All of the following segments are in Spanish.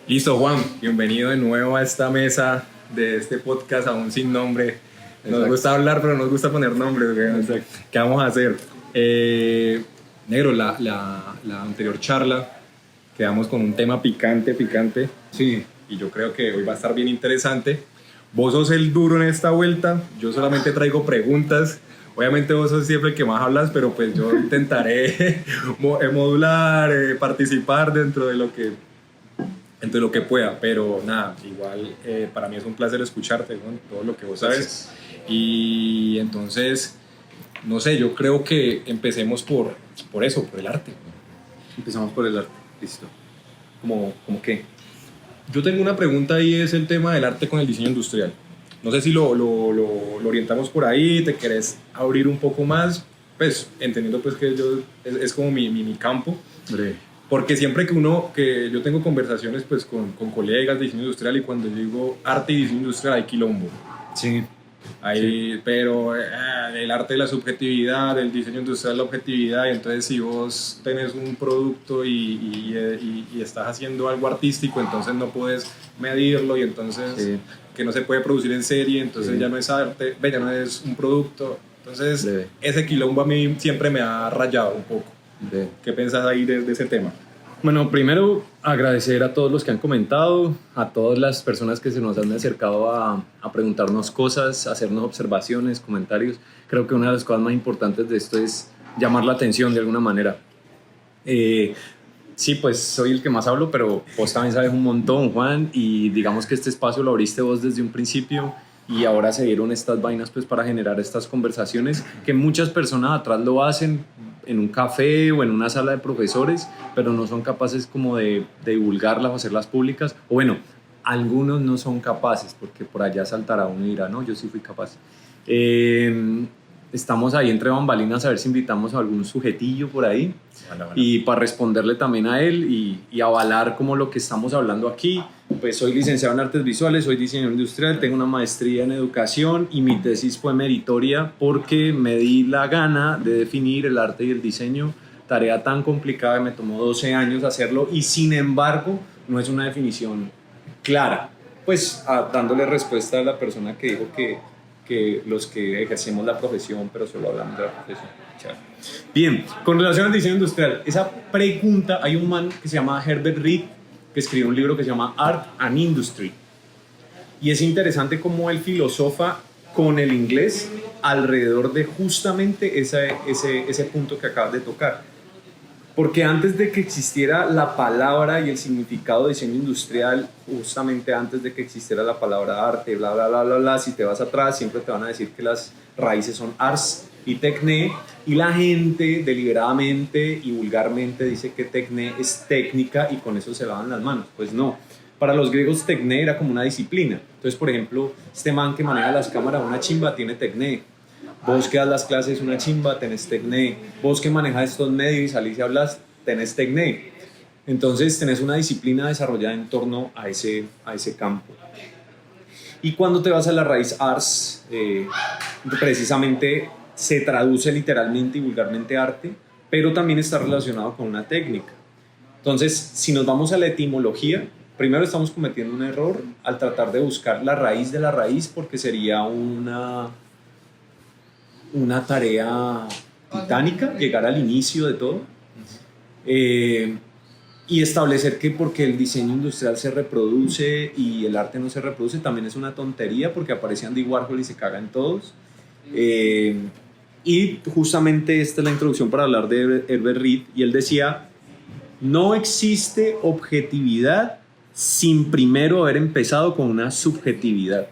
Listo, Juan, bienvenido de nuevo a esta mesa de este podcast aún sin nombre. Nos gusta hablar, pero nos gusta poner nombres. ¿Qué vamos a hacer? Negro, la anterior charla quedamos con un tema picante. Sí. Y yo creo que hoy va a estar bien interesante. Vos sos el duro en esta vuelta, yo solamente traigo preguntas. Obviamente vos sos siempre el que más hablas, pero pues yo intentaré modular, participar dentro de lo que pueda, pero nada, igual para mí es un placer escucharte, ¿no? Todo lo que vos sabes. Gracias. Y entonces, no sé, yo creo que empecemos por eso, por el arte. Empezamos por el arte. Listo. ¿Cómo qué? Yo tengo una pregunta y es el tema del arte con el diseño industrial. No sé si lo orientamos por ahí, te querés abrir un poco más, pues entendiendo pues que es como mi campo. Breve. Porque siempre que yo tengo conversaciones pues con colegas de diseño industrial, y cuando yo digo arte y diseño industrial hay quilombo. Sí. Ahí, sí. Pero el arte de la subjetividad, el diseño industrial la objetividad, y entonces si vos tenés un producto y estás haciendo algo artístico, entonces no puedes medirlo, y entonces sí, que no se puede producir en serie, entonces sí, ya no es arte, ya no es un producto. Entonces ese quilombo a mí siempre me ha rayado un poco. ¿Qué pensás ahí de ese tema? Bueno, primero agradecer a todos los que han comentado, a todas las personas que se nos han acercado a preguntarnos cosas, a hacernos observaciones, comentarios. Creo que una de las cosas más importantes de esto es llamar la atención de alguna manera. Sí, pues soy el que más hablo, pero vos también sabes un montón, Juan, y digamos que este espacio lo abriste vos desde un principio, y ahora se dieron estas vainas pues para generar estas conversaciones que muchas personas atrás lo hacen en un café o en una sala de profesores, pero no son capaces como de divulgarlas o hacerlas públicas, o bueno, algunos no son capaces, porque por allá saltará uno y dirá, no, yo sí fui capaz. Estamos ahí entre bambalinas a ver si invitamos a algún sujetillo por ahí, bueno. Y para responderle también a él y avalar como lo que estamos hablando aquí. Pues soy licenciado en artes visuales, soy diseñador industrial, tengo una maestría en educación y mi tesis fue meritoria porque me di la gana de definir el arte y el diseño, tarea tan complicada que me tomó 12 años hacerlo, y sin embargo no es una definición clara, pues dándole respuesta a la persona que dijo que los que ejercemos la profesión, pero solo hablamos de la profesión. Bien, con relación al diseño industrial, esa pregunta, hay un man que se llama Herbert Reed, que escribió un libro que se llama Art and Industry, y es interesante cómo él filosofa con el inglés alrededor de justamente ese punto que acabas de tocar. Porque antes de que existiera la palabra y el significado de diseño industrial, justamente antes de que existiera la palabra arte, bla, bla, bla, bla, bla, si te vas atrás, siempre te van a decir que las raíces son ars y tecne, y la gente deliberadamente y vulgarmente dice que tecne es técnica y con eso se lavan las manos. Pues no. Para los griegos tecne era como una disciplina. Entonces, por ejemplo, este man que maneja las cámaras, una chimba, tiene tecne. Vos que das las clases, una chimba, tenés tecne. Vos que manejas estos medios y salís y hablas, tenés tecne. Entonces tenés una disciplina desarrollada en torno a ese campo. Y cuando te vas a la raíz ars, precisamente se traduce literalmente y vulgarmente arte, pero también está relacionado con una técnica. Entonces, si nos vamos a la etimología, primero estamos cometiendo un error al tratar de buscar la raíz de la raíz, porque sería una tarea titánica, llegar al inicio de todo, y establecer que porque el diseño industrial se reproduce y el arte no se reproduce también es una tontería, porque aparece Andy Warhol y se cagan todos. Y justamente esta es la introducción para hablar de Herbert Reed, y él decía: no existe objetividad sin primero haber empezado con una subjetividad.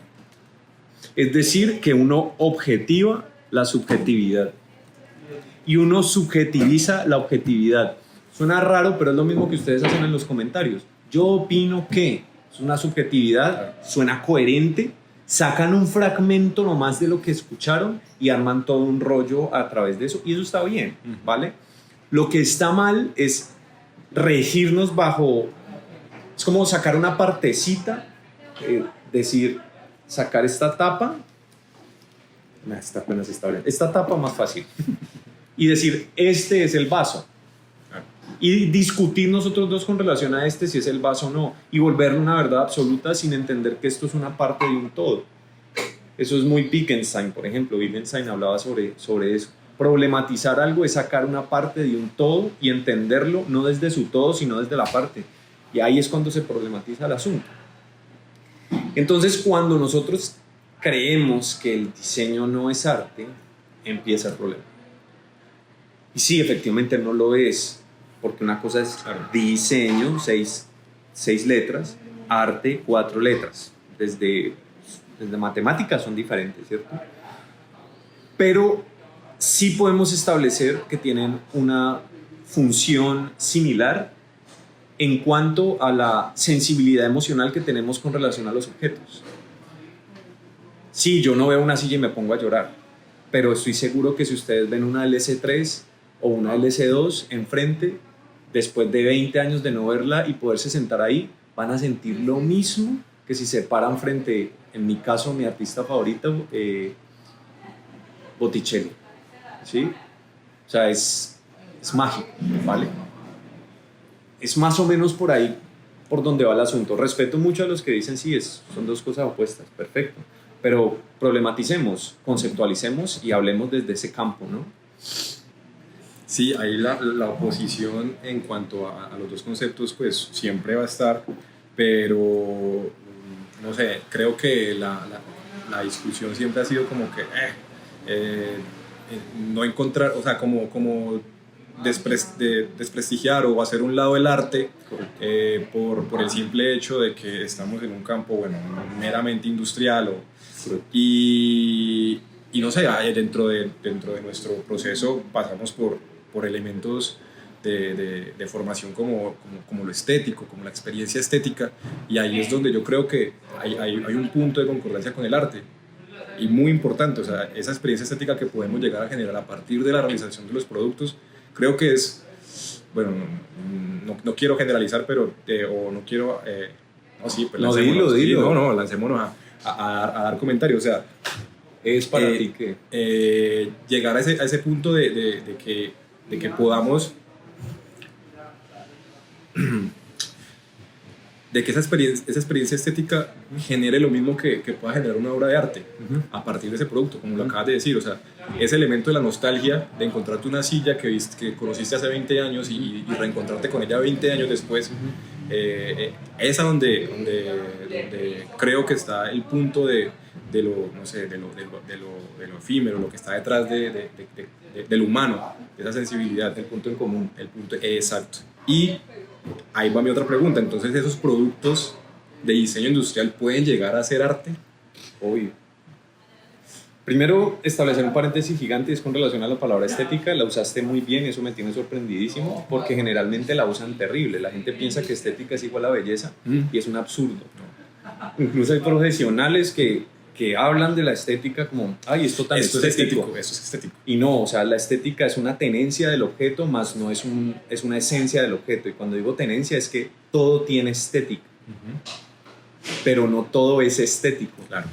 Es decir, que uno objetiva la subjetividad y uno subjetiviza la objetividad. Suena raro, pero es lo mismo que ustedes hacen en los comentarios. Yo opino que es una subjetividad, suena coherente, sacan un fragmento nomás de lo que escucharon y arman todo un rollo a través de eso, y eso está bien, ¿vale? Lo que está mal es regirnos bajo, es como sacar una partecita, decir, sacar esta tapa, esta apenas está bien, esta tapa más fácil, y decir, este es el vaso. y discutir nosotros dos con relación a si es el vaso o no, y volverlo una verdad absoluta sin entender que esto es una parte de un todo. Eso es muy Wittgenstein, por ejemplo. Wittgenstein hablaba sobre eso. Problematizar algo es sacar una parte de un todo y entenderlo no desde su todo, sino desde la parte. Y ahí es cuando se problematiza el asunto. Entonces, cuando nosotros creemos que el diseño no es arte, empieza el problema. Y sí, efectivamente no lo es, porque una cosa es diseño, 6 letras, arte, 4 letras. Desde matemáticas son diferentes, ¿cierto? Pero sí podemos establecer que tienen una función similar en cuanto a la sensibilidad emocional que tenemos con relación a los objetos. Sí, yo no veo una silla y me pongo a llorar, pero estoy seguro que si ustedes ven una LC3 o una LC2 enfrente, después de 20 años de no verla y poderse sentar ahí, van a sentir lo mismo que si se paran frente, en mi caso, mi artista favorito, Botticelli. ¿Sí? O sea, es mágico, ¿vale? Es más o menos por ahí por donde va el asunto. Respeto mucho a los que dicen sí, son dos cosas opuestas, perfecto. Pero problematicemos, conceptualicemos y hablemos desde ese campo, ¿no? Sí, ahí la oposición en cuanto a los dos conceptos pues siempre va a estar, pero no sé, creo que la discusión siempre ha sido como que no encontrar, o sea, como desprestigiar o hacer un lado el arte por el simple hecho de que estamos en un campo, bueno, meramente industrial y no sé, dentro de nuestro proceso pasamos por elementos de formación como lo estético, como la experiencia estética, y ahí es donde yo creo que hay un punto de concordancia con el arte y muy importante. O sea, esa experiencia estética que podemos llegar a generar a partir de la realización de los productos, creo que es, bueno, no quiero generalizar, pero, o no quiero, no, sí, pues no, dilo. Sí, lancémonos a dar comentarios. O sea, es para ti que llegar a ese punto de que podamos de que esa experiencia estética genere lo mismo que pueda generar una obra de arte a partir de ese producto, como lo acabas de decir. O sea, ese elemento de la nostalgia, de encontrarte una silla que conociste hace 20 años y reencontrarte con ella 20 años después, es donde creo que está el punto de lo, no sé, de lo efímero, lo que está detrás del humano, de esa sensibilidad. El punto en común. Exacto. Y ahí va mi otra pregunta. Entonces, ¿esos productos de diseño industrial pueden llegar a ser arte? Obvio. Primero, establecer un paréntesis gigante es con relación a la palabra estética. La usaste muy bien, eso me tiene sorprendidísimo, porque generalmente la usan terrible. La gente piensa que estética es igual a belleza y es un absurdo. Incluso hay profesionales que hablan de la estética como, ay, esto es estético. Eso es estético. Y no, o sea, la estética es una tenencia del objeto, más no es una esencia del objeto. Y cuando digo tenencia es que todo tiene estética, pero no todo es estético. Claro.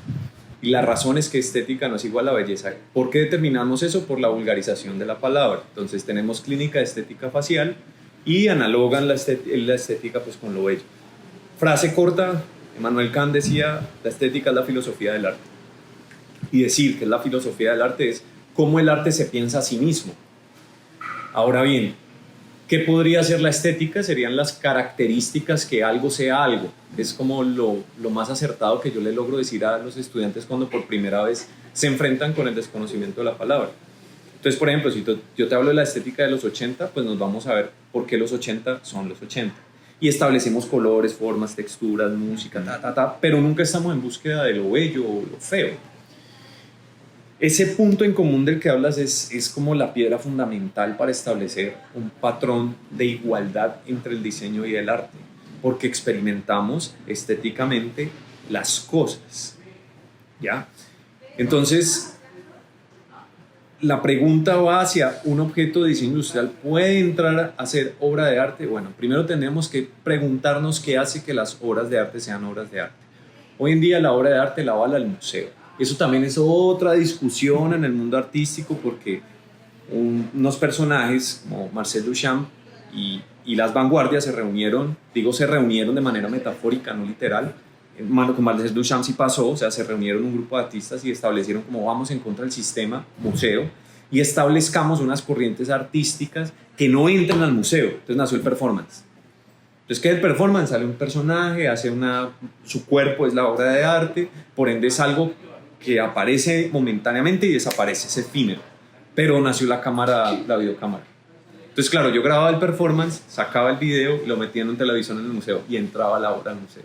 Y la razón es que estética no es igual a belleza. ¿Por qué determinamos eso? Por la vulgarización de la palabra. Entonces tenemos clínica de estética facial y analogan la estética pues con lo bello. Frase corta, Emmanuel Kant decía, la estética es la filosofía del arte. Y decir que es la filosofía del arte es cómo el arte se piensa a sí mismo. Ahora bien, ¿qué podría ser la estética? Serían las características que algo sea algo. Es como lo más acertado que yo le logro decir a los estudiantes cuando por primera vez se enfrentan con el desconocimiento de la palabra. Entonces, por ejemplo, si yo te hablo de la estética de los 80, pues nos vamos a ver por qué los 80 son los 80. Y establecemos colores, formas, texturas, música, pero nunca estamos en búsqueda de lo bello o lo feo. Ese punto en común del que hablas es como la piedra fundamental para establecer un patrón de igualdad entre el diseño y el arte, porque experimentamos estéticamente las cosas, ¿ya? Entonces, la pregunta va hacia un objeto de diseño industrial, ¿puede entrar a ser obra de arte? Bueno, primero tenemos que preguntarnos qué hace que las obras de arte sean obras de arte. Hoy en día la obra de arte la avala el museo. Eso también es otra discusión en el mundo artístico, porque unos personajes como Marcel Duchamp y y las vanguardias se reunieron de manera metafórica, no literal. Con Marcel Duchamp sí pasó, o sea, se reunieron un grupo de artistas y establecieron como vamos en contra del sistema museo y establezcamos unas corrientes artísticas que no entran al museo. Entonces nació el performance. Entonces, ¿qué es el performance? Sale un personaje, su cuerpo es la obra de arte, por ende es algo que aparece momentáneamente y desaparece, es efímero. Pero nació la videocámara. Entonces, claro, yo grababa el performance, sacaba el video, lo metía en un televisor en el museo y entraba la obra al museo.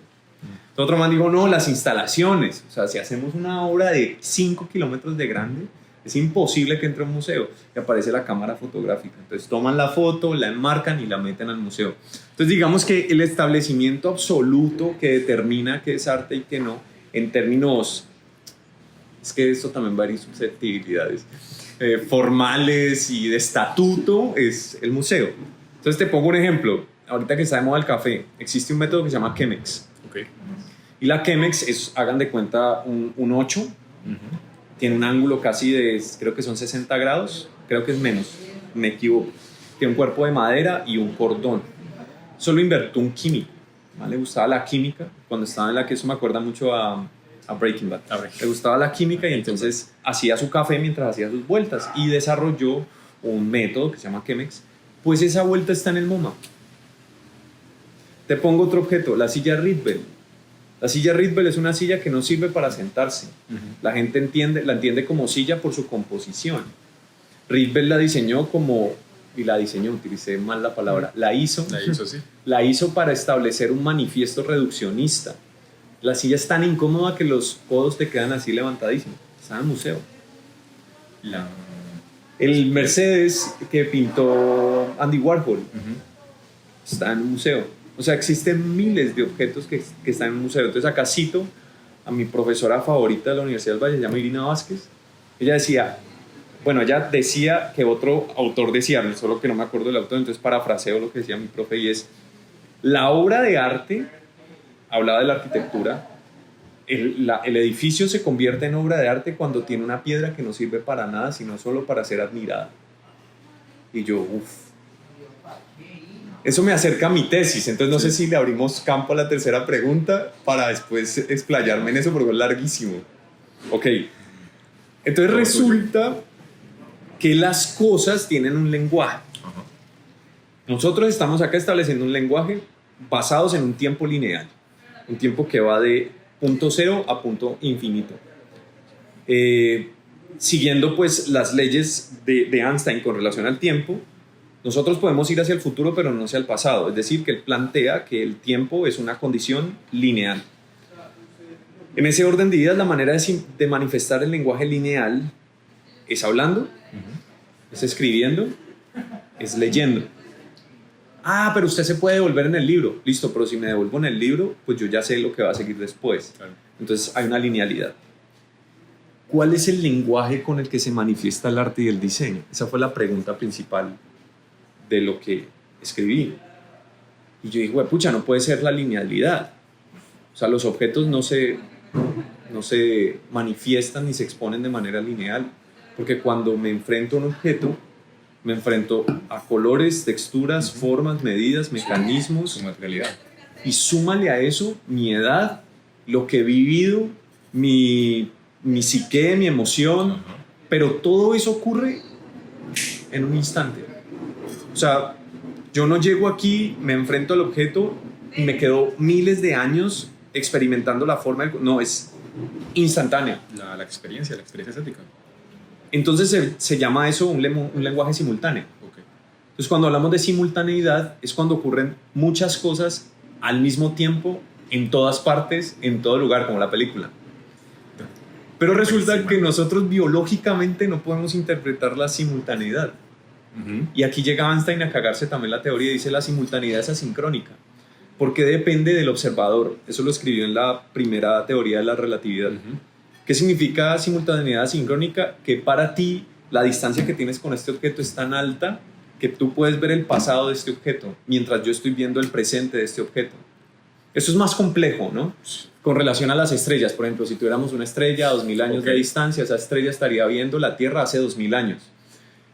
Otro man dijo, no, las instalaciones. O sea, si hacemos una obra de 5 kilómetros de grande, es imposible que entre a un museo. Y aparece la cámara fotográfica. Entonces toman la foto, la enmarcan y la meten al museo. Entonces digamos que el establecimiento absoluto que determina qué es arte y qué no, en términos, es que esto también varía en susceptibilidades, formales y de estatuto, es el museo. Entonces te pongo un ejemplo. Ahorita que está de moda el café, existe un método que se llama Chemex. Okay. Y la Chemex es, hagan de cuenta, un 8. Tiene un ángulo casi de, creo que son 60 grados, creo que es menos, me equivoco. Tiene un cuerpo de madera y un cordón. Solo inventó un químico, ¿vale? Le gustaba la química, cuando estaba en la que eso me acuerda mucho a Breaking Bad. Le gustaba la química y entonces hacía su café mientras hacía sus vueltas y desarrolló un método que se llama Chemex. Pues esa vuelta está en el MoMA. Te pongo otro objeto, la silla Rietveld. La silla Rietveld es una silla que no sirve para sentarse. La gente la entiende como silla por su composición. Rietveld la diseñó utilicé mal la palabra, la hizo, sí. La hizo para establecer un manifiesto reduccionista. La silla es tan incómoda que los codos te quedan así levantadísimos. Está en el museo. El Mercedes que pintó Andy Warhol está en un museo. O sea, existen miles de objetos que están en un museo. Entonces acá cito a mi profesora favorita de la Universidad del Valle, se llama Irina Vázquez. Ella decía que otro autor decía, solo que no me acuerdo del autor, entonces parafraseo lo que decía mi profe, y es: la obra de arte, hablaba de la arquitectura, el edificio se convierte en obra de arte cuando tiene una piedra que no sirve para nada, sino solo para ser admirada. Y yo, eso me acerca a mi tesis, entonces no sé si le abrimos campo a la tercera pregunta para después explayarme en eso, porque es larguísimo. Ok, entonces resulta que las cosas tienen un lenguaje. Nosotros estamos acá estableciendo un lenguaje basados en un tiempo lineal, un tiempo que va de punto cero a punto infinito. Siguiendo pues las leyes de Einstein con relación al tiempo, nosotros podemos ir hacia el futuro pero no hacia el pasado, es decir, que él plantea que el tiempo es una condición lineal. En ese orden de ideas, la manera de manifestar el lenguaje lineal es hablando, es escribiendo, es leyendo. Pero usted se puede devolver en el libro. Listo, pero si me devuelvo en el libro, pues yo ya sé lo que va a seguir después. Claro. Entonces hay una linealidad. ¿Cuál es el lenguaje con el que se manifiesta el arte y el diseño? Esa fue la pregunta principal de lo que escribí. Y yo dije, pucha, no puede ser la linealidad. O sea, los objetos no se manifiestan ni se exponen de manera lineal. Porque cuando me enfrento a un objeto, me enfrento a colores, texturas, formas, medidas, mecanismos. Su materialidad. Y súmale a eso mi edad, lo que he vivido, mi psique, mi emoción. Pero todo eso ocurre en un instante. O sea, yo no llego aquí, me enfrento al objeto y me quedo miles de años experimentando la forma. No, es instantánea. La experiencia estética. Entonces se llama eso un lenguaje simultáneo. Okay. Entonces cuando hablamos de simultaneidad es cuando ocurren muchas cosas al mismo tiempo, en todas partes, en todo lugar, como la película. Pero resulta que nosotros biológicamente no podemos interpretar la simultaneidad. Y aquí llega Einstein a cagarse también la teoría y dice la simultaneidad es asincrónica, porque depende del observador. Eso lo escribió en la primera teoría de la relatividad. ¿Qué significa simultaneidad asincrónica? Que para ti la distancia que tienes con este objeto es tan alta que tú puedes ver el pasado de este objeto mientras yo estoy viendo el presente de este objeto. Eso es más complejo, ¿no? Con relación a las estrellas, por ejemplo, si tuviéramos una estrella a 2000 años de distancia, esa estrella estaría viendo la Tierra hace 2000 años.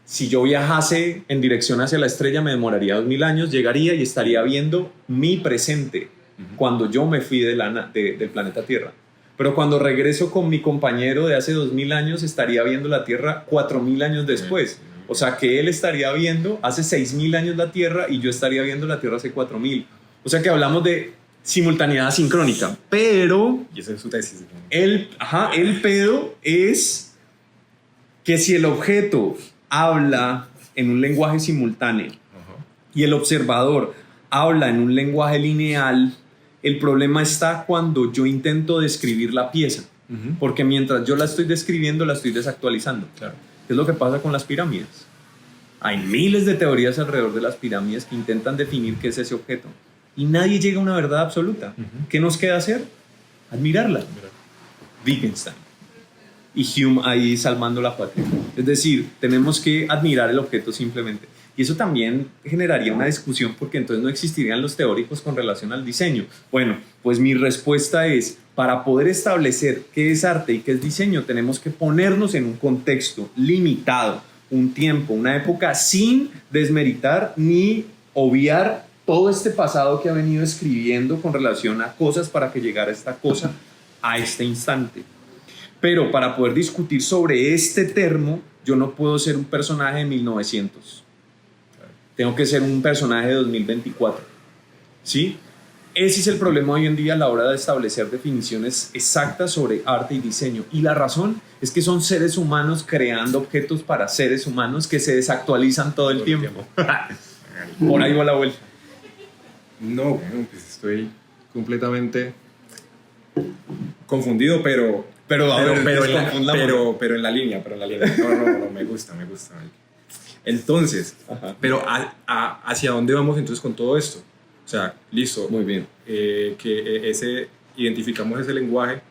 si yo viajase en dirección hacia la estrella me demoraría 2000 años, llegaría y estaría viendo mi presente cuando yo me fui del planeta Tierra. Pero cuando regreso con mi compañero de hace 2000 años, estaría viendo la Tierra 4000 años después. O sea que él estaría viendo hace 6000 años la Tierra y yo estaría viendo la Tierra hace 4000. O sea que hablamos de simultaneidad sincrónica. Pero Y esa es su tesis. el pedo es que si el objeto habla en un lenguaje simultáneo y el observador habla en un lenguaje lineal, el problema está cuando yo intento describir la pieza, porque mientras yo la estoy describiendo, la estoy desactualizando. Claro. ¿Qué es lo que pasa con las pirámides? Hay miles de teorías alrededor de las pirámides que intentan definir qué es ese objeto y nadie llega a una verdad absoluta. ¿Qué nos queda hacer? Admirarla. Wittgenstein y Hume ahí salvando la patria. Es decir, tenemos que admirar el objeto simplemente. Y eso también generaría una discusión porque entonces no existirían los teóricos con relación al diseño. Bueno, pues mi respuesta es, para poder establecer qué es arte y qué es diseño, tenemos que ponernos en un contexto limitado, un tiempo, una época, sin desmeritar ni obviar todo este pasado que ha venido escribiendo con relación a cosas para que llegara esta cosa a este instante. Pero para poder discutir sobre este termo, yo no puedo ser un personaje de 1900. Tengo que ser un personaje de 2024. ¿Sí? Ese es el problema hoy en día a la hora de establecer definiciones exactas sobre arte y diseño. Y la razón es que son seres humanos creando objetos para seres humanos que se desactualizan todo el tiempo. Por ahí va la vuelta. No, bueno, pues estoy completamente confundido, pero en la línea. No, me gusta. Entonces, pero ¿hacia dónde vamos entonces con todo esto? O sea, listo. Muy bien. Identificamos ese lenguaje,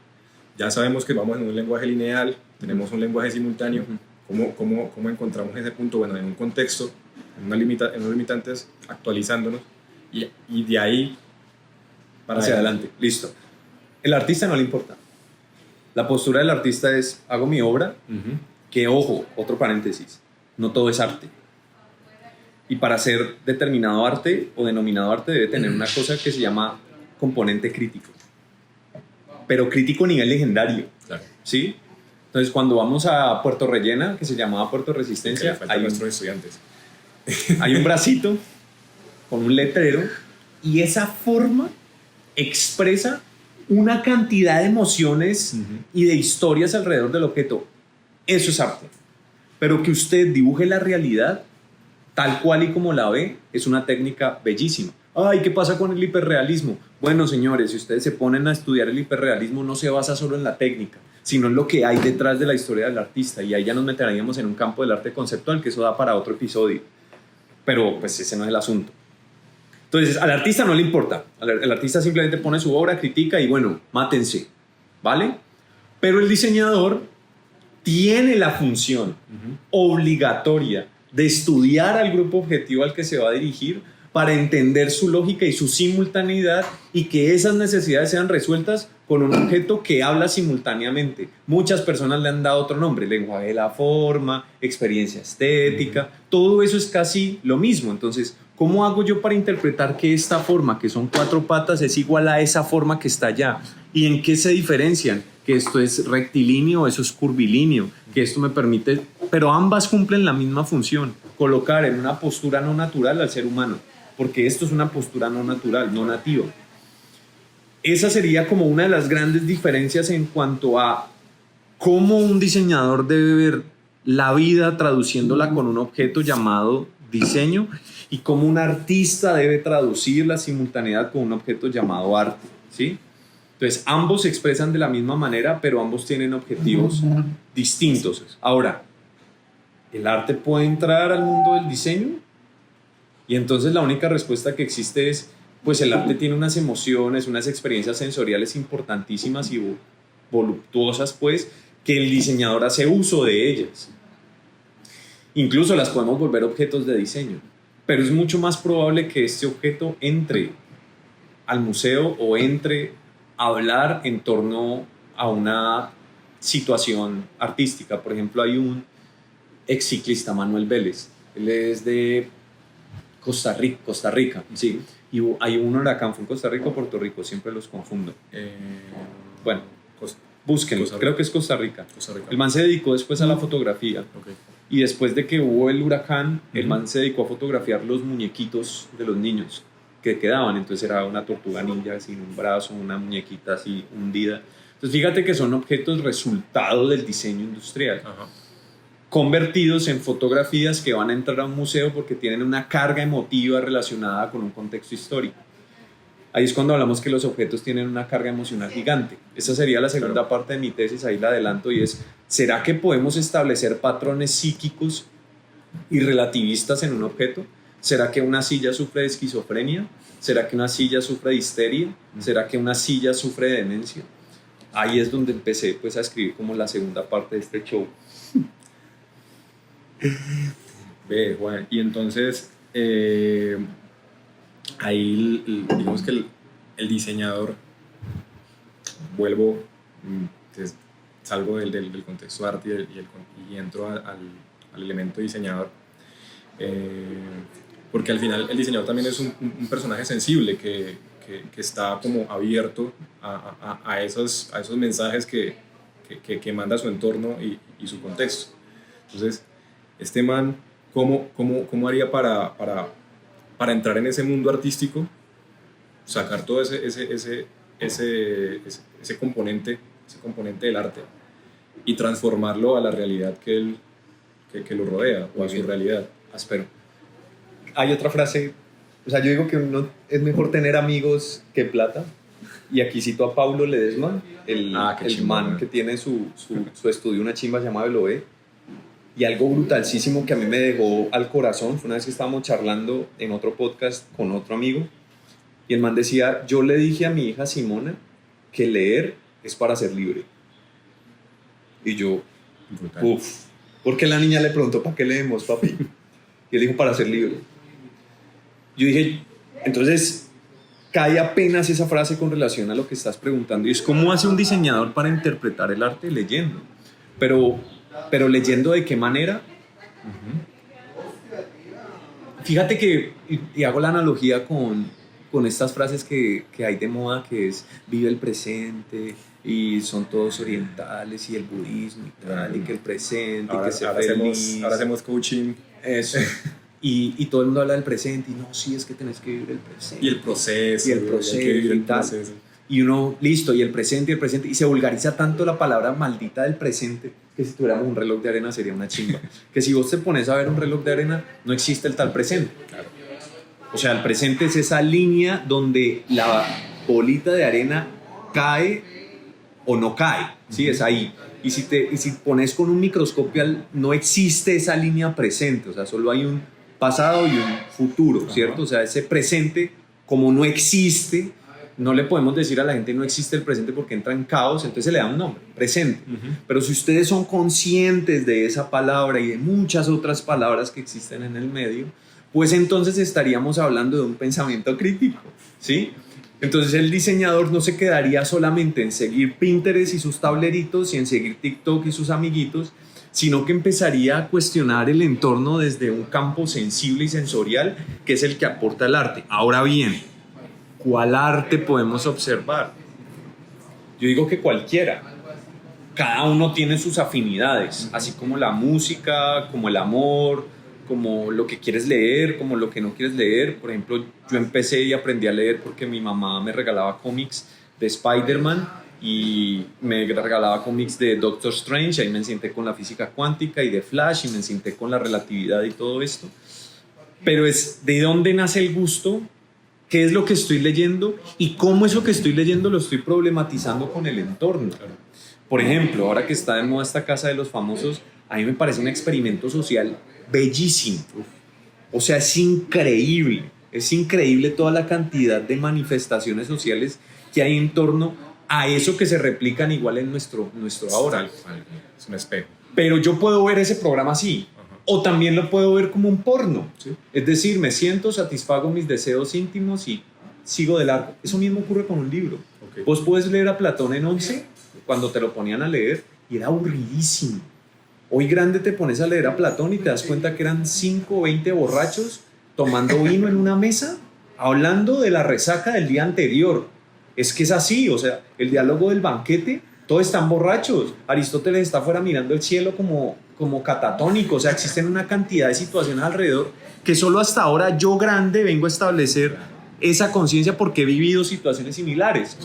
ya sabemos que vamos en un lenguaje lineal, tenemos un lenguaje simultáneo. ¿Cómo encontramos ese punto? Bueno, en un contexto, en unos limitantes, actualizándonos, y de ahí para hacia adelante. Listo. El artista no le importa. La postura del artista es, hago mi obra, que ojo, otro paréntesis, no todo es arte. Y para ser determinado arte o denominado arte debe tener una cosa que se llama componente crítico. Pero crítico a nivel legendario. Claro. ¿Sí? Entonces cuando vamos a Puerto Rellena, que se llamaba Puerto Resistencia, hay nuestros estudiantes. Hay un bracito con un letrero y esa forma expresa una cantidad de emociones y de historias alrededor del objeto. Eso es arte. Pero que usted dibuje la realidad tal cual y como la ve es una técnica bellísima. Ay, ¿qué pasa con el hiperrealismo? Bueno, señores, si ustedes se ponen a estudiar el hiperrealismo no se basa solo en la técnica, sino en lo que hay detrás de la historia del artista, y ahí ya nos meteríamos en un campo del arte conceptual, que eso da para otro episodio. Pero pues ese no es el asunto. Entonces, al artista no le importa. El artista simplemente pone su obra, critica y bueno, mátense, ¿vale? Pero el diseñador tiene la función obligatoria de estudiar al grupo objetivo al que se va a dirigir para entender su lógica y su simultaneidad y que esas necesidades sean resueltas con un objeto que habla simultáneamente. Muchas personas le han dado otro nombre, lenguaje de la forma, experiencia estética, todo eso es casi lo mismo. Entonces, ¿cómo hago yo para interpretar que esta forma, que son 4 patas, es igual a esa forma que está allá? ¿Y en qué se diferencian? Que esto es rectilíneo, eso es curvilíneo, que esto me permite, pero ambas cumplen la misma función, colocar en una postura no natural al ser humano, porque esto es una postura no natural, no nativa. Esa sería como una de las grandes diferencias en cuanto a cómo un diseñador debe ver la vida traduciéndola con un objeto llamado diseño y cómo un artista debe traducir la simultaneidad con un objeto llamado arte, ¿sí? Entonces, ambos se expresan de la misma manera, pero ambos tienen objetivos distintos. Ahora, ¿el arte puede entrar al mundo del diseño? Y entonces la única respuesta que existe es, pues el arte tiene unas emociones, unas experiencias sensoriales importantísimas y voluptuosas, pues, que el diseñador hace uso de ellas. Incluso las podemos volver objetos de diseño, pero es mucho más probable que este objeto entre al museo o entre a hablar en torno a una situación artística. Por ejemplo, hay un ex ciclista, Manuel Vélez. Él es de Costa Rica, sí. Y hay un huracán, ¿fue en Costa Rica o Puerto Rico? Siempre los confundo. Bueno, búsquenlo, creo que es Costa Rica. El man se dedicó después a la fotografía. Okay. Y después de que hubo el huracán, el man se dedicó a fotografiar los muñequitos de los niños que quedaban. Entonces era una tortuga ninja sin un brazo, una muñequita así hundida. Entonces fíjate que son objetos resultado del diseño industrial. Ajá. Convertidos en fotografías que van a entrar a un museo porque tienen una carga emotiva relacionada con un contexto histórico. Ahí es cuando hablamos que los objetos tienen una carga emocional gigante. Esa sería la segunda parte de mi tesis, ahí la adelanto, y es, ¿será que podemos establecer patrones psíquicos y relativistas en un objeto? ¿Será que una silla sufre de esquizofrenia? ¿Será que una silla sufre de histeria? ¿Será que una silla sufre de demencia? Ahí es donde empecé pues, a escribir como la segunda parte de este show. Ve, Juan, y entonces ahí digamos que el diseñador, vuelvo, salgo del contexto de arte y entro al elemento diseñador, porque al final el diseñador también es un personaje sensible que está como abierto a esos mensajes que manda su entorno y su contexto. Entonces, este man, ¿cómo haría para entrar en ese mundo artístico, sacar todo ese componente del arte y transformarlo a la realidad que lo rodea, o a su realidad? Áspero. Hay otra frase, o sea, yo digo que uno es mejor tener amigos que plata, y aquí cito a Paulo Ledesma, el man que tiene su estudio, una chimba llamada Veloé. Y algo brutalísimo que a mí me dejó al corazón fue una vez que estábamos charlando en otro podcast con otro amigo, y el man decía, yo le dije a mi hija Simona que leer es para ser libre. Y yo, uff, porque la niña le preguntó, ¿para qué leemos, papi? Y él dijo, para ser libre. Yo dije, entonces cae apenas esa frase con relación a lo que estás preguntando, y es cómo hace un diseñador para interpretar el arte leyendo. Pero leyendo de qué manera. Fíjate que, y hago la analogía con estas frases que hay de moda, que es vive el presente, y son todos orientales, y el budismo y tal, y que el presente, ahora, y que sea feliz. Ahora hacemos coaching. Eso. Y todo el mundo habla del presente, y no, sí, es que tenés que vivir el presente. Y el proceso. Y el proceso y tal. Y uno, listo, y el presente, y se vulgariza tanto la palabra maldita del presente, que si tuviéramos un reloj de arena sería una chimba. Que si vos te pones a ver un reloj de arena, no existe el tal presente. Claro. O sea, el presente es esa línea donde la bolita de arena cae o no cae, ¿sí? Es ahí. Y si pones con un microscopio, no existe esa línea presente, o sea, solo hay un pasado y un futuro, ¿cierto? O sea, ese presente, como no existe, no le podemos decir a la gente no existe el presente porque entra en caos, entonces se le da un nombre, presente. Pero si ustedes son conscientes de esa palabra y de muchas otras palabras que existen en el medio, pues entonces estaríamos hablando de un pensamiento crítico, ¿sí? Entonces el diseñador no se quedaría solamente en seguir Pinterest y sus tableritos y en seguir TikTok y sus amiguitos, sino que empezaría a cuestionar el entorno desde un campo sensible y sensorial, que es el que aporta el arte. Ahora bien, ¿cuál arte podemos observar? Yo digo que cualquiera. Cada uno tiene sus afinidades, así como la música, como el amor, como lo que quieres leer, como lo que no quieres leer. Por ejemplo, yo empecé y aprendí a leer porque mi mamá me regalaba cómics de Spider-Man y me regalaba cómics de Doctor Strange. Ahí me encinté con la física cuántica y de Flash, y me encinté con la relatividad y todo esto. Pero es de dónde nace el gusto, qué es lo que estoy leyendo y cómo eso que estoy leyendo lo estoy problematizando con el entorno. Por ejemplo, ahora que está de moda esta Casa de los Famosos, a mí me parece un experimento social bellísimo. O sea, es increíble toda la cantidad de manifestaciones sociales que hay en torno a eso que se replican igual en nuestro ahora. Es un espejo. Pero yo puedo ver ese programa así, o también lo puedo ver como un porno. ¿Sí? Es decir, me siento, satisfago mis deseos íntimos y sigo de largo. Eso mismo ocurre con un libro. Okay. Vos puedes leer a Platón en 11 cuando te lo ponían a leer y era aburridísimo. Hoy grande te pones a leer a Platón y te das cuenta que eran 5 o 20 borrachos tomando vino en una mesa, hablando de la resaca del día anterior. Es que es así, o sea, el diálogo del banquete, todos están borrachos. Aristóteles está afuera mirando el cielo como catatónico, o sea, existen una cantidad de situaciones alrededor que solo hasta ahora yo grande vengo a establecer esa conciencia porque he vivido situaciones similares.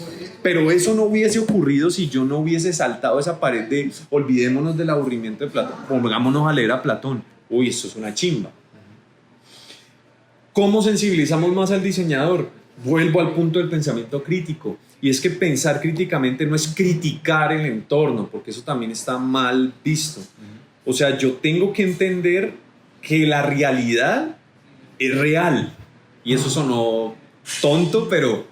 Pero eso no hubiese ocurrido si yo no hubiese saltado esa pared de olvidémonos del aburrimiento de Platón, pongámonos a leer a Platón. Uy, esto es una chimba. ¿Cómo sensibilizamos más al diseñador? Vuelvo al punto del pensamiento crítico. Y es que pensar críticamente no es criticar el entorno, porque eso también está mal visto. O sea, yo tengo que entender que la realidad es real. Y eso sonó tonto, pero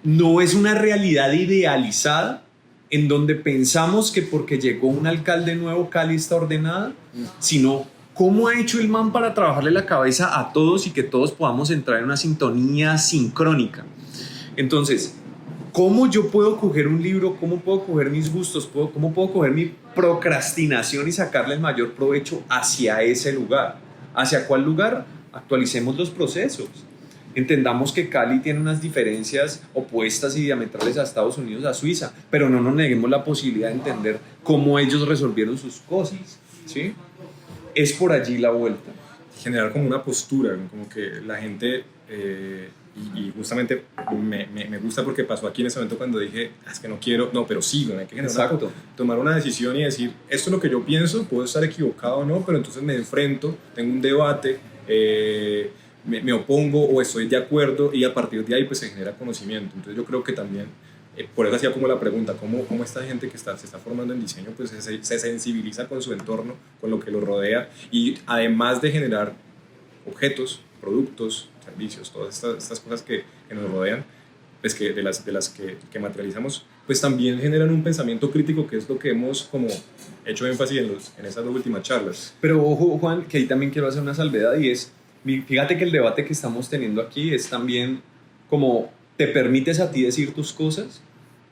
no es una realidad idealizada en donde pensamos que porque llegó un alcalde nuevo Cali está ordenada, sino cómo ha hecho el man para trabajarle la cabeza a todos y que todos podamos entrar en una sintonía sincrónica. Entonces, ¿cómo yo puedo coger un libro? ¿Cómo puedo coger mis gustos? ¿Cómo puedo coger mi procrastinación y sacarle el mayor provecho hacia ese lugar? ¿Hacia cuál lugar? Actualicemos los procesos. Entendamos que Cali tiene unas diferencias opuestas y diametrales a Estados Unidos, a Suiza, pero no nos neguemos la posibilidad de entender cómo ellos resolvieron sus cosas, ¿sí? Es por allí la vuelta. Generar como una postura, como que la gente, y justamente me gusta porque pasó aquí en ese momento cuando dije, es que no quiero, no, pero sí, hay que generar tomar una decisión y decir, esto es lo que yo pienso, puedo estar equivocado o no, pero entonces me enfrento, tengo un debate, me opongo o estoy de acuerdo y a partir de ahí pues se genera conocimiento. Entonces yo creo que también, por eso hacía como la pregunta, ¿cómo esta gente que se está formando en diseño pues se sensibiliza con su entorno, con lo que lo rodea y además de generar objetos, productos, servicios, todas estas cosas que nos rodean, pues que de las que materializamos, pues también generan un pensamiento crítico que es lo que hemos como hecho énfasis en esas dos últimas charlas. Pero ojo, Juan, que ahí también quiero hacer una salvedad y es, fíjate que el debate que estamos teniendo aquí es también como te permites a ti decir tus cosas,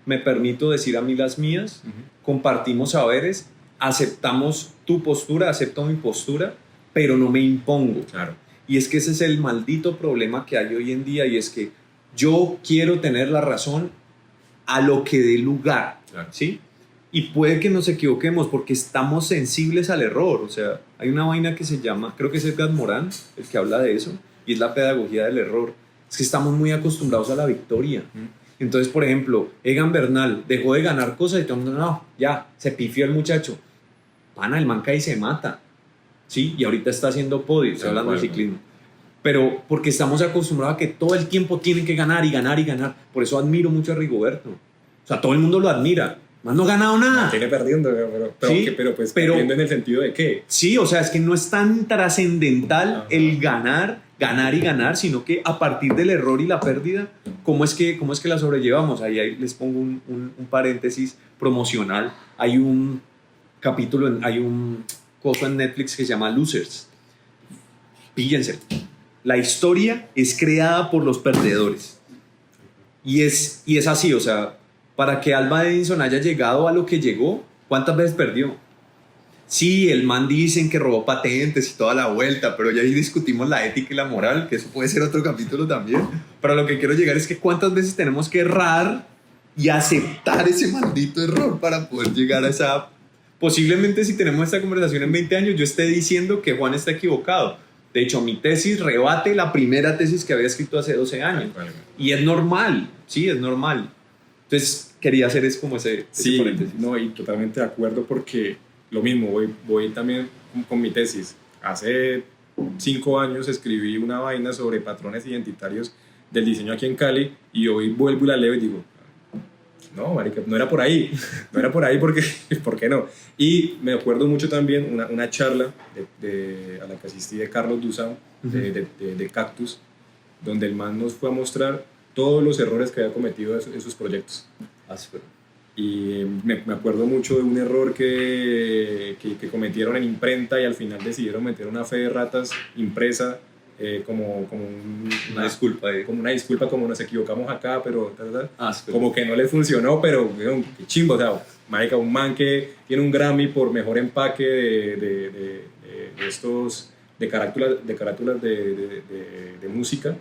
me permito decir a mí las mías, compartimos saberes, aceptamos tu postura, acepto mi postura, pero no me impongo. Claro. Y es que ese es el maldito problema que hay hoy en día y es que yo quiero tener la razón a lo que dé lugar, claro. ¿sí? Y puede que nos equivoquemos porque estamos sensibles al error. O sea, hay una vaina que se llama, creo que es Edgar Morin el que habla de eso, y es la pedagogía del error. Es que estamos muy acostumbrados a la victoria. Entonces, por ejemplo, Egan Bernal dejó de ganar cosas y todo el mundo, no, ya, se pifió el muchacho. Pana, el man cae y se mata. ¿Sí? Y ahorita está haciendo podio, estoy hablando de ciclismo. Pero porque estamos acostumbrados a que todo el tiempo tienen que ganar y ganar y ganar. Por eso admiro mucho a Rigoberto. O sea, todo el mundo lo admira. Más no ha ganado nada. Tiene perdiendo, pero perdiendo en el sentido de qué. Sí, o sea, es que no es tan trascendental el ganar y ganar, sino que a partir del error y la pérdida, ¿cómo es que la sobrellevamos? Ahí les pongo un paréntesis promocional. Hay un capítulo, hay un coso en Netflix que se llama Losers. Píllense. La historia es creada por los perdedores. Y es así, o sea, para que Alba Edison haya llegado a lo que llegó, ¿cuántas veces perdió? Sí, el man dicen que robó patentes y toda la vuelta, pero ya ahí discutimos la ética y la moral, que eso puede ser otro capítulo también. Pero lo que quiero llegar es que cuántas veces tenemos que errar y aceptar ese maldito error para poder llegar a esa... Posiblemente si tenemos esta conversación en 20 años, yo esté diciendo que Juan está equivocado. De hecho, mi tesis rebate la primera tesis que había escrito hace 12 años. Y es normal, sí, es normal. Entonces, quería hacer como ese paréntesis. No, y totalmente de acuerdo porque lo mismo, voy también con mi tesis. Hace 5 años escribí una vaina sobre patrones identitarios del diseño aquí en Cali y hoy vuelvo y la leo y digo, no, marica, no era por ahí porque, ¿por qué no? Y me acuerdo mucho también una charla a la que asistí de Carlos Dusan, de Cactus, donde el man nos fue a mostrar todos los errores que había cometido en sus proyectos. Y me acuerdo mucho de un error que cometieron en imprenta y al final decidieron meter una fe de ratas impresa una disculpa, como una disculpa, como nos equivocamos acá, pero sí. como que no le funcionó, pero qué chimbo, o sea, marica, un man que tiene un Grammy por mejor empaque de estos, de carátulas de música,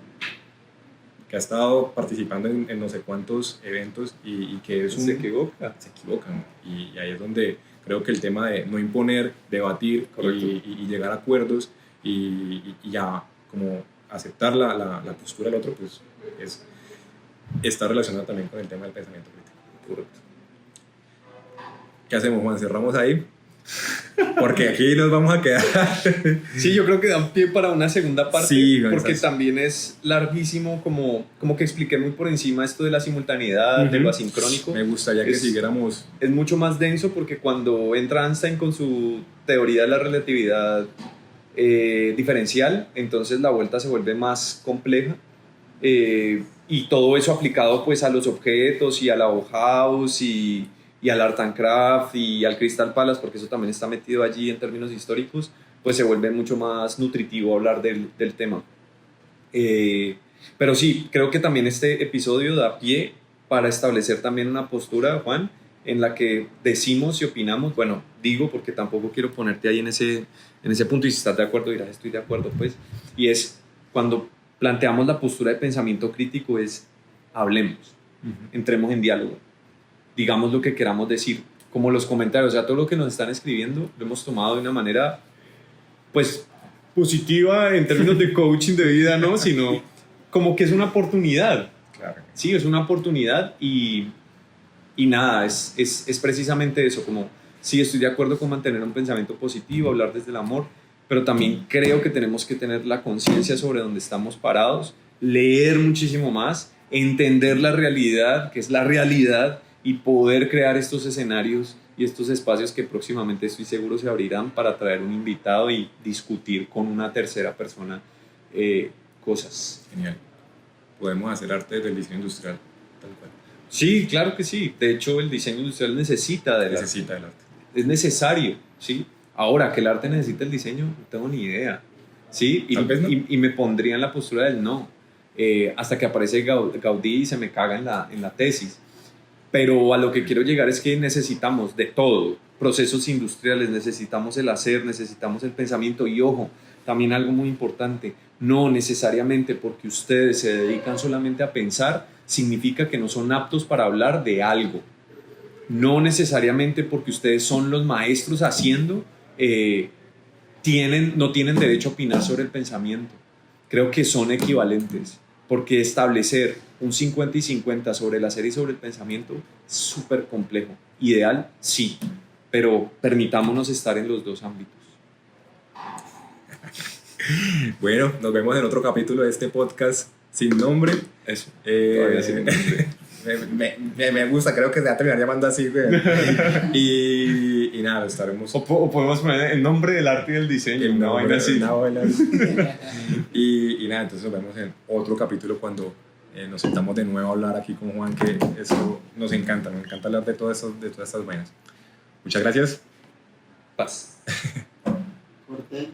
que ha estado participando en no sé cuántos eventos y que es se equivocan, y ahí es donde creo que el tema de no imponer, debatir y llegar a acuerdos y ya como aceptar la postura del otro, pues está relacionado también con el tema del pensamiento crítico. Correcto. ¿Qué hacemos, Juan? ¿Cerramos ahí? Porque aquí nos vamos a quedar. Sí, yo creo que dan pie para una segunda parte, sí, porque también es larguísimo, como que expliqué muy por encima esto de la simultaneidad, de lo asincrónico. Me gustaría que siguiéramos. Es mucho más denso porque cuando entra Einstein con su teoría de la relatividad diferencial, entonces la vuelta se vuelve más compleja, y todo eso aplicado pues a los objetos y a la Bauhaus y al Art and Craft y al Crystal Palace, porque eso también está metido allí en términos históricos, pues se vuelve mucho más nutritivo hablar del tema. Pero sí, creo que también este episodio da pie para establecer también una postura, Juan, en la que decimos y opinamos, bueno, digo porque tampoco quiero ponerte ahí en ese punto, y si estás de acuerdo dirás estoy de acuerdo, pues, y es cuando planteamos la postura de pensamiento crítico es hablemos, entremos en diálogo, digamos lo que queramos decir, como los comentarios, o sea, todo lo que nos están escribiendo lo hemos tomado de una manera, pues, positiva en términos de coaching de vida, ¿no? Sino como que es una oportunidad. Claro. Sí, es una oportunidad y nada, es precisamente eso, como, sí, estoy de acuerdo con mantener un pensamiento positivo, hablar desde el amor, pero también creo que tenemos que tener la conciencia sobre dónde estamos parados, leer muchísimo más, entender la realidad, que es la realidad, y poder crear estos escenarios y estos espacios que próximamente estoy seguro se abrirán para traer un invitado y discutir con una tercera persona cosas. Genial. Podemos hacer arte desde el diseño industrial, tal cual. Sí, claro que sí. De hecho, el diseño industrial necesita del arte. Es necesario, ¿sí? Ahora, que el arte necesita el diseño, no tengo ni idea, ¿sí? Tal vez no. Y me pondría en la postura del no, hasta que aparece Gaudí y se me caga en la tesis. Pero a lo que quiero llegar es que necesitamos de todo, procesos industriales, necesitamos el hacer, necesitamos el pensamiento, y ojo, también algo muy importante, no necesariamente porque ustedes se dedican solamente a pensar, significa que no son aptos para hablar de algo. No necesariamente porque ustedes son los maestros haciendo, no tienen derecho a opinar sobre el pensamiento. Creo que son equivalentes, porque establecer un 50 y 50 sobre el hacer y sobre el pensamiento es súper complejo. Ideal, sí, pero permitámonos estar en los dos ámbitos. Bueno, nos vemos en otro capítulo de este podcast sin nombre. Eso. Todavía sin nombre. Me gusta, creo que se va a terminar llamando así. Y nada, estaremos. O podemos poner el nombre del arte y del diseño. Y nada, entonces nos vemos en otro capítulo cuando nos sentamos de nuevo a hablar aquí con Juan, que eso nos encanta hablar de todas estas vainas. Muchas gracias. Paz. Corte.